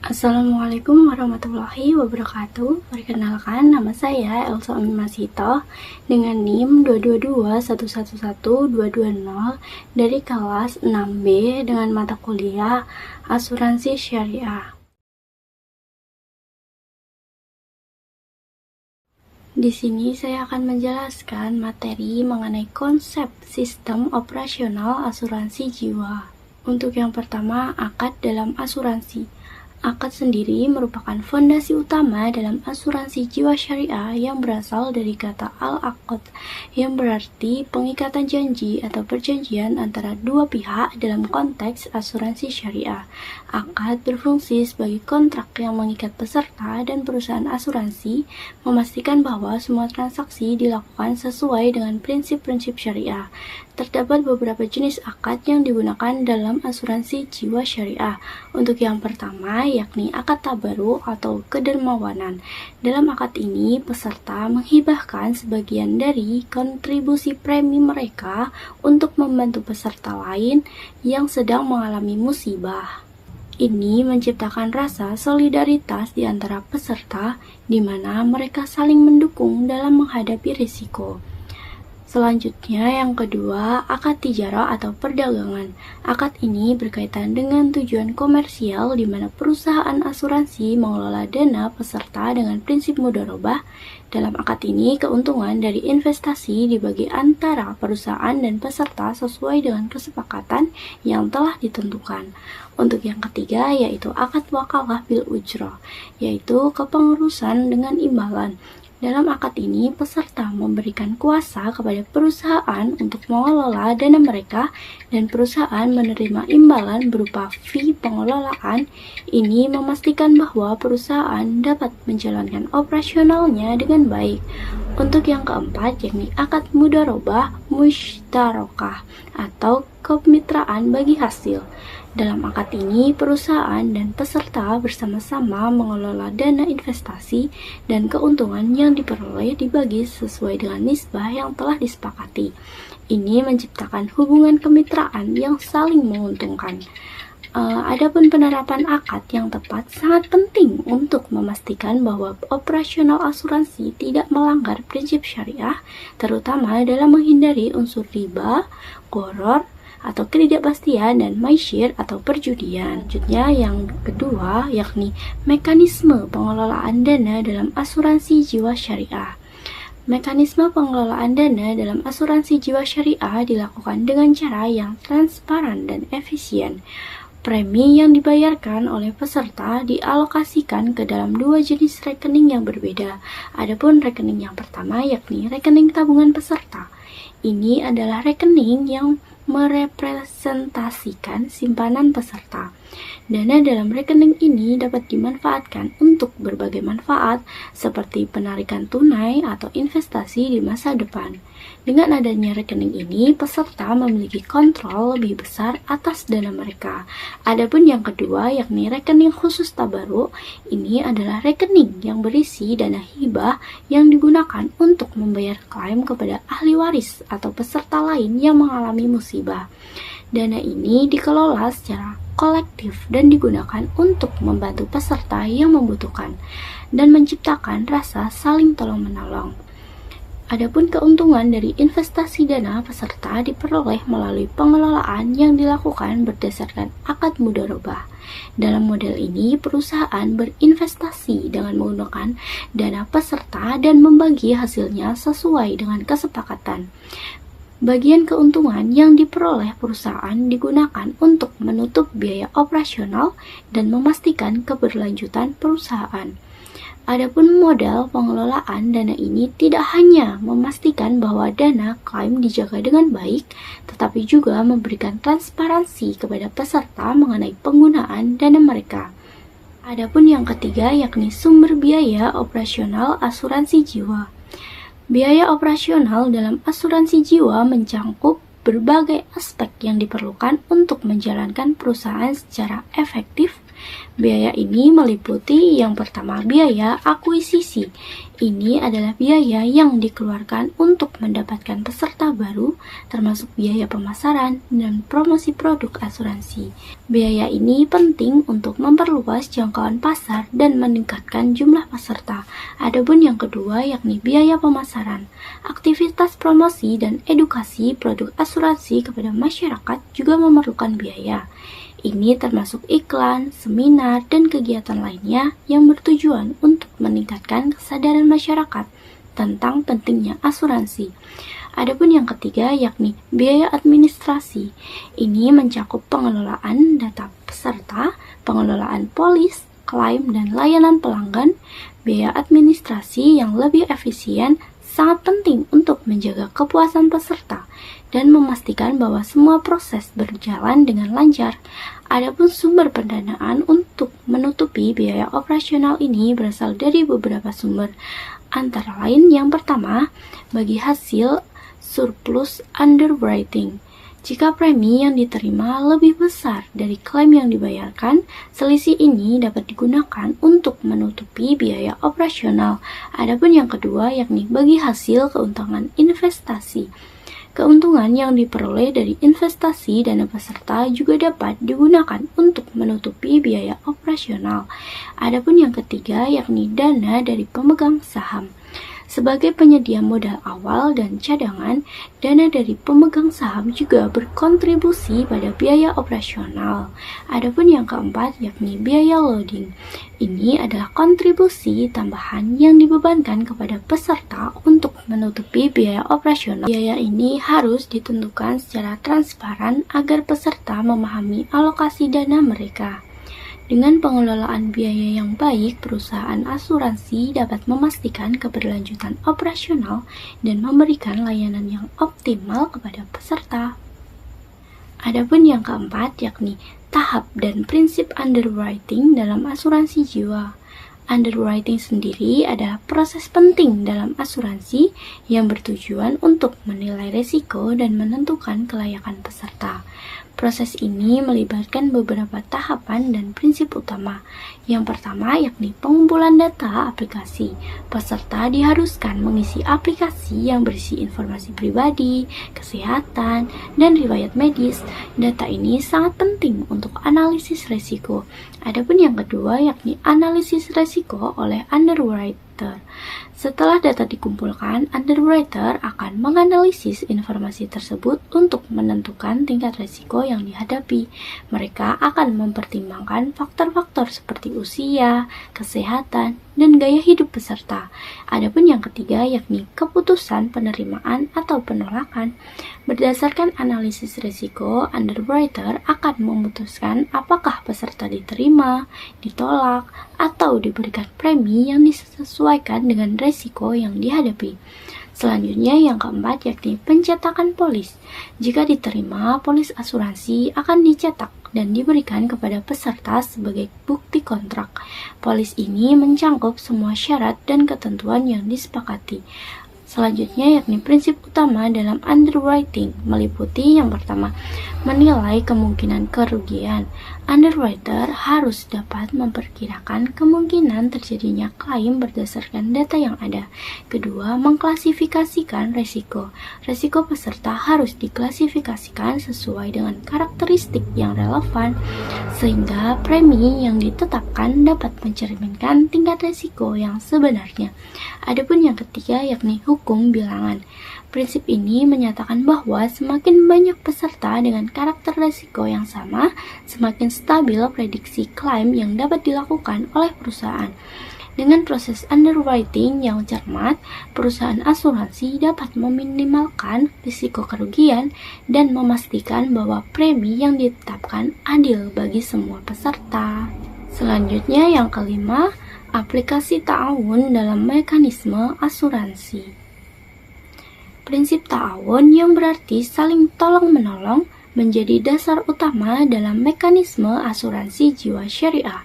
Assalamualaikum warahmatullahi wabarakatuh. Perkenalkan, nama saya Elsa Masito dengan NIM 222111220 dari kelas 6B dengan mata kuliah Asuransi Syariah. Di sini saya akan menjelaskan materi mengenai konsep sistem operasional asuransi jiwa. Untuk yang pertama, akad dalam asuransi. Akad sendiri merupakan fondasi utama dalam asuransi jiwa syariah yang berasal dari kata al-aqd, yang berarti pengikatan janji atau perjanjian antara dua pihak dalam konteks asuransi syariah. Akad berfungsi sebagai kontrak yang mengikat peserta dan perusahaan asuransi, memastikan bahwa semua transaksi dilakukan sesuai dengan prinsip-prinsip syariah. Terdapat beberapa jenis akad yang digunakan dalam asuransi jiwa syariah. Untuk yang pertama, yakni akad tabaru atau kedermawanan. Dalam akad ini, peserta menghibahkan sebagian dari kontribusi premi mereka untuk membantu peserta lain yang sedang mengalami musibah. Ini menciptakan rasa solidaritas di antara peserta, di mana mereka saling mendukung dalam menghadapi risiko. Selanjutnya, yang kedua, akad tijarah atau perdagangan. Akad ini berkaitan dengan tujuan komersial di mana perusahaan asuransi mengelola dana peserta dengan prinsip mudharabah. Dalam akad ini, keuntungan dari investasi dibagi antara perusahaan dan peserta sesuai dengan kesepakatan yang telah ditentukan. Untuk yang ketiga, yaitu akad wakalah bil ujrah, yaitu kepengurusan dengan imbalan. Dalam akad ini, peserta memberikan kuasa kepada perusahaan untuk mengelola dana mereka dan perusahaan menerima imbalan berupa fee pengelolaan. Ini memastikan bahwa perusahaan dapat menjalankan operasionalnya dengan baik. Untuk yang keempat, yakni akad mudharabah mushtarakah atau kemitraan bagi hasil. Dalam akad ini, perusahaan dan peserta bersama-sama mengelola dana investasi dan keuntungan yang diperoleh dibagi sesuai dengan nisbah yang telah disepakati. Ini menciptakan hubungan kemitraan yang saling menguntungkan. Adapun penerapan akad yang tepat sangat penting untuk memastikan bahwa operasional asuransi tidak melanggar prinsip syariah, terutama dalam menghindari unsur riba, gharar, atau ketidakpastian dan maisir atau perjudian. Selanjutnya, yang kedua, yakni mekanisme pengelolaan dana dalam asuransi jiwa syariah. Mekanisme pengelolaan dana dalam asuransi jiwa syariah dilakukan dengan cara yang transparan dan efisien. Premi yang dibayarkan oleh peserta dialokasikan ke dalam dua jenis rekening yang berbeda. Adapun rekening yang pertama yakni rekening tabungan peserta. Ini adalah rekening yang merepresentasikan simpanan peserta. Dana dalam rekening ini dapat dimanfaatkan untuk berbagai manfaat seperti penarikan tunai atau investasi di masa depan. Dengan adanya rekening ini, peserta memiliki kontrol lebih besar atas dana mereka. Adapun yang kedua, yakni rekening khusus tabaruk, ini adalah rekening yang berisi dana hibah yang digunakan untuk membayar klaim kepada ahli waris atau peserta lain yang mengalami musibah. Dana ini dikelola secara kolektif dan digunakan untuk membantu peserta yang membutuhkan dan menciptakan rasa saling tolong-menolong. Adapun keuntungan dari investasi dana peserta diperoleh melalui pengelolaan yang dilakukan berdasarkan akad mudharabah. Dalam model ini, perusahaan berinvestasi dengan menggunakan dana peserta dan membagi hasilnya sesuai dengan kesepakatan. Bagian keuntungan yang diperoleh perusahaan digunakan untuk menutup biaya operasional dan memastikan keberlanjutan perusahaan. Adapun modal pengelolaan dana ini tidak hanya memastikan bahwa dana klaim dijaga dengan baik, tetapi juga memberikan transparansi kepada peserta mengenai penggunaan dana mereka. Adapun yang ketiga yakni sumber biaya operasional asuransi jiwa. Biaya operasional dalam asuransi jiwa mencangkup berbagai aspek yang diperlukan untuk menjalankan perusahaan secara efektif Biaya ini meliputi yang pertama biaya akuisisi. Ini adalah biaya yang dikeluarkan untuk mendapatkan peserta baru, termasuk biaya pemasaran dan promosi produk asuransi. Biaya ini penting untuk memperluas jangkauan pasar dan meningkatkan jumlah peserta. Adapun yang kedua yakni biaya pemasaran. Aktivitas promosi dan edukasi produk asuransi kepada masyarakat juga memerlukan biaya. Ini termasuk iklan, seminar, dan kegiatan lainnya yang bertujuan untuk meningkatkan kesadaran masyarakat tentang pentingnya asuransi. Adapun yang ketiga yakni biaya administrasi. Ini mencakup pengelolaan data peserta, pengelolaan polis, klaim, dan layanan pelanggan. Biaya administrasi yang lebih efisien sangat penting untuk menjaga kepuasan peserta dan memastikan bahwa semua proses berjalan dengan lancar. Adapun sumber pendanaan untuk menutupi biaya operasional ini berasal dari beberapa sumber, antara lain yang pertama, bagi hasil surplus underwriting. Jika premi yang diterima lebih besar dari klaim yang dibayarkan, selisih ini dapat digunakan untuk menutupi biaya operasional. Adapun yang kedua yakni bagi hasil keuntungan investasi. Keuntungan yang diperoleh dari investasi dana peserta juga dapat digunakan untuk menutupi biaya operasional. Adapun yang ketiga yakni dana dari pemegang saham. Sebagai penyedia modal awal dan cadangan, dana dari pemegang saham juga berkontribusi pada biaya operasional. Adapun yang keempat yakni biaya loading. Ini adalah kontribusi tambahan yang dibebankan kepada peserta untuk menutupi biaya operasional. Biaya ini harus ditentukan secara transparan agar peserta memahami alokasi dana mereka. Dengan pengelolaan biaya yang baik, perusahaan asuransi dapat memastikan keberlanjutan operasional dan memberikan layanan yang optimal kepada peserta. Adapun yang keempat yakni tahap dan prinsip underwriting dalam asuransi jiwa. Underwriting sendiri adalah proses penting dalam asuransi yang bertujuan untuk menilai risiko dan menentukan kelayakan peserta. Proses ini melibatkan beberapa tahapan dan prinsip utama. Yang pertama yakni pengumpulan data aplikasi. Peserta diharuskan mengisi aplikasi yang berisi informasi pribadi, kesehatan, dan riwayat medis. Data ini sangat penting untuk analisis risiko. Adapun yang kedua yakni analisis risiko oleh underwriter. Setelah data dikumpulkan, underwriter akan menganalisis informasi tersebut untuk menentukan tingkat risiko yang dihadapi. Mereka akan mempertimbangkan faktor-faktor seperti usia, kesehatan, dan gaya hidup peserta. Adapun yang ketiga yakni keputusan penerimaan atau penolakan. Berdasarkan analisis risiko, underwriter akan memutuskan apakah peserta diterima, ditolak, atau diberikan premi yang disesuaikan dengan risiko yang dihadapi. Selanjutnya yang keempat yakni pencetakan polis. Jika diterima, polis asuransi akan dicetak dan diberikan kepada peserta sebagai bukti kontrak. Polis ini mencangkup semua syarat dan ketentuan yang disepakati. Selanjutnya yakni prinsip utama dalam underwriting meliputi yang pertama, menilai kemungkinan kerugian. Underwriter harus dapat memperkirakan kemungkinan terjadinya klaim berdasarkan data yang ada. Kedua, mengklasifikasikan risiko. Risiko peserta harus diklasifikasikan sesuai dengan karakteristik yang relevan, sehingga premi yang ditetapkan dapat mencerminkan tingkat risiko yang sebenarnya. Adapun yang ketiga yakni hukum bilangan. Prinsip ini menyatakan bahwa semakin banyak peserta dengan karakter risiko yang sama, semakin stabil prediksi klaim yang dapat dilakukan oleh perusahaan. Dengan proses underwriting yang cermat, perusahaan asuransi dapat meminimalkan risiko kerugian dan memastikan bahwa premi yang ditetapkan adil bagi semua peserta. Selanjutnya yang kelima, aplikasi ta'awun dalam mekanisme asuransi. Prinsip ta'awun yang berarti saling tolong-menolong menjadi dasar utama dalam mekanisme asuransi jiwa syariah.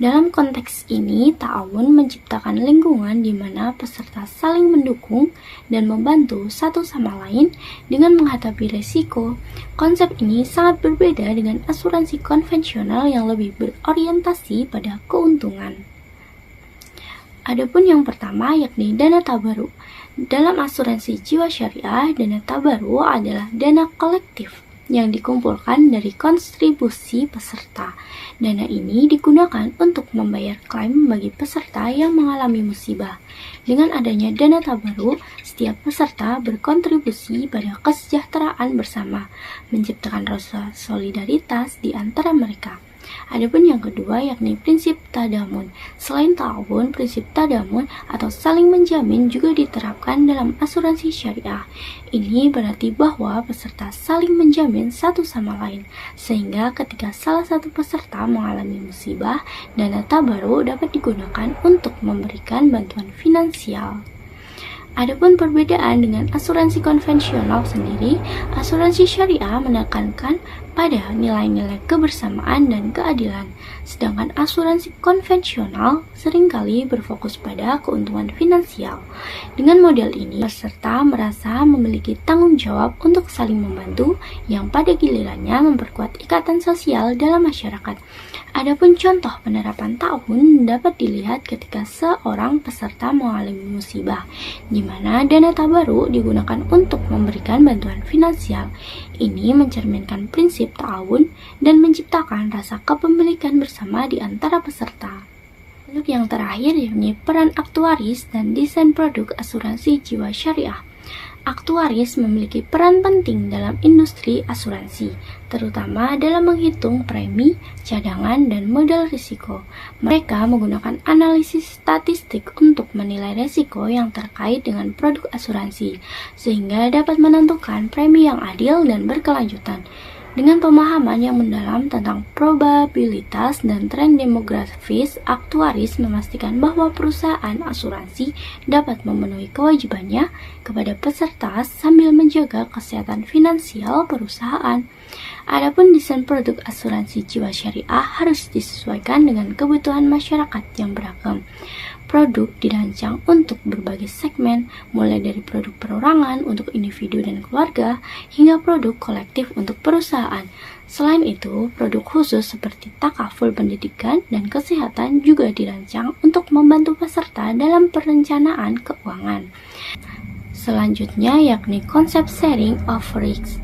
Dalam konteks ini, ta'awun menciptakan lingkungan di mana peserta saling mendukung dan membantu satu sama lain dengan menghadapi risiko. Konsep ini sangat berbeda dengan asuransi konvensional yang lebih berorientasi pada keuntungan. Adapun yang pertama yakni dana tabaruk. Dalam asuransi jiwa syariah, dana tabaruk adalah dana kolektif yang dikumpulkan dari kontribusi peserta. Dana ini digunakan untuk membayar klaim bagi peserta yang mengalami musibah. Dengan adanya dana tabaruk, setiap peserta berkontribusi pada kesejahteraan bersama, menciptakan rasa solidaritas di antara mereka. Adapun yang kedua yakni prinsip tadamun. Selain ta'awun, prinsip tadamun atau saling menjamin juga diterapkan dalam asuransi syariah. Ini berarti bahwa peserta saling menjamin satu sama lain, sehingga ketika salah satu peserta mengalami musibah, dana tabaruk dapat digunakan untuk memberikan bantuan finansial. Adapun perbedaan dengan asuransi konvensional sendiri, asuransi syariah menekankan pada nilai-nilai kebersamaan dan keadilan, sedangkan asuransi konvensional seringkali berfokus pada keuntungan finansial. Dengan model ini, peserta merasa memiliki tanggung jawab untuk saling membantu yang pada gilirannya memperkuat ikatan sosial dalam masyarakat. Adapun contoh penerapan ta'awun dapat dilihat ketika seorang peserta mengalami musibah, di mana dana tabaruk digunakan untuk memberikan bantuan finansial. Ini mencerminkan prinsip ta'awun dan menciptakan rasa kepemilikan bersama di antara peserta. Lalu yang terakhir yakni peran aktuaris dan desain produk asuransi jiwa syariah. Aktuaris memiliki peran penting dalam industri asuransi, terutama dalam menghitung premi, cadangan, dan modal risiko. Mereka menggunakan analisis statistik untuk menilai risiko yang terkait dengan produk asuransi, sehingga dapat menentukan premi yang adil dan berkelanjutan. Dengan pemahaman yang mendalam tentang probabilitas dan tren demografis, aktuaris memastikan bahwa perusahaan asuransi dapat memenuhi kewajibannya kepada peserta sambil menjaga kesehatan finansial perusahaan. Adapun desain produk asuransi jiwa syariah harus disesuaikan dengan kebutuhan masyarakat yang beragam. Produk dirancang untuk berbagai segmen, mulai dari produk perorangan untuk individu dan keluarga, hingga produk kolektif untuk perusahaan. Selain itu, produk khusus seperti takaful pendidikan dan kesehatan juga dirancang untuk membantu peserta dalam perencanaan keuangan. Selanjutnya yakni konsep sharing of risks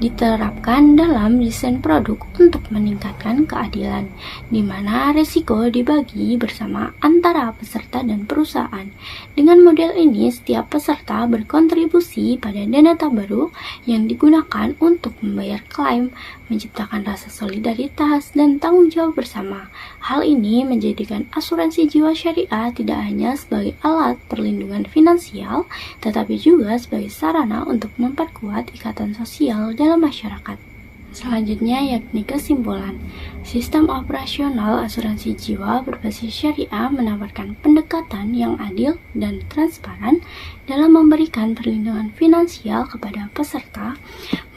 diterapkan dalam desain produk untuk meningkatkan keadilan, di mana risiko dibagi bersama antara peserta dan perusahaan. Dengan model ini, setiap peserta berkontribusi pada dana tabaruk yang digunakan untuk membayar klaim, menciptakan rasa solidaritas dan tanggung jawab bersama. Hal ini menjadikan asuransi jiwa syariah tidak hanya sebagai alat perlindungan finansial, tetapi juga sebagai sarana untuk memperkuat ikatan sosial dalam masyarakat. Selanjutnya yakni kesimpulan. Sistem operasional asuransi jiwa berbasis syariah menawarkan pendekatan yang adil dan transparan dalam memberikan perlindungan finansial kepada peserta.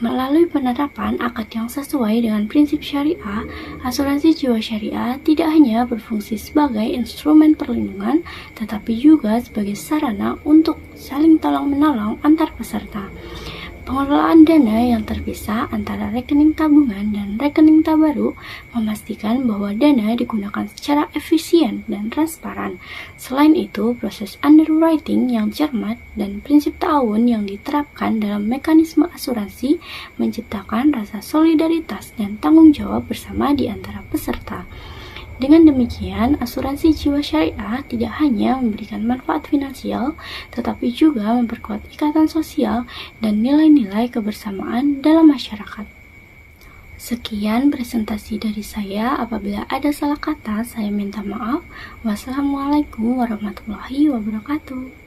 Melalui penerapan akad yang sesuai dengan prinsip syariah, asuransi jiwa syariah tidak hanya berfungsi sebagai instrumen perlindungan, tetapi juga sebagai sarana untuk saling tolong-menolong antar peserta. Pengelolaan dana yang terpisah antara rekening tabungan dan rekening tabaruk memastikan bahwa dana digunakan secara efisien dan transparan. Selain itu, proses underwriting yang cermat dan prinsip ta'awun yang diterapkan dalam mekanisme asuransi menciptakan rasa solidaritas dan tanggung jawab bersama di antara peserta. Dengan demikian, asuransi jiwa syariah tidak hanya memberikan manfaat finansial, tetapi juga memperkuat ikatan sosial dan nilai-nilai kebersamaan dalam masyarakat. Sekian presentasi dari saya. Apabila ada salah kata, saya minta maaf. Wassalamualaikum warahmatullahi wabarakatuh.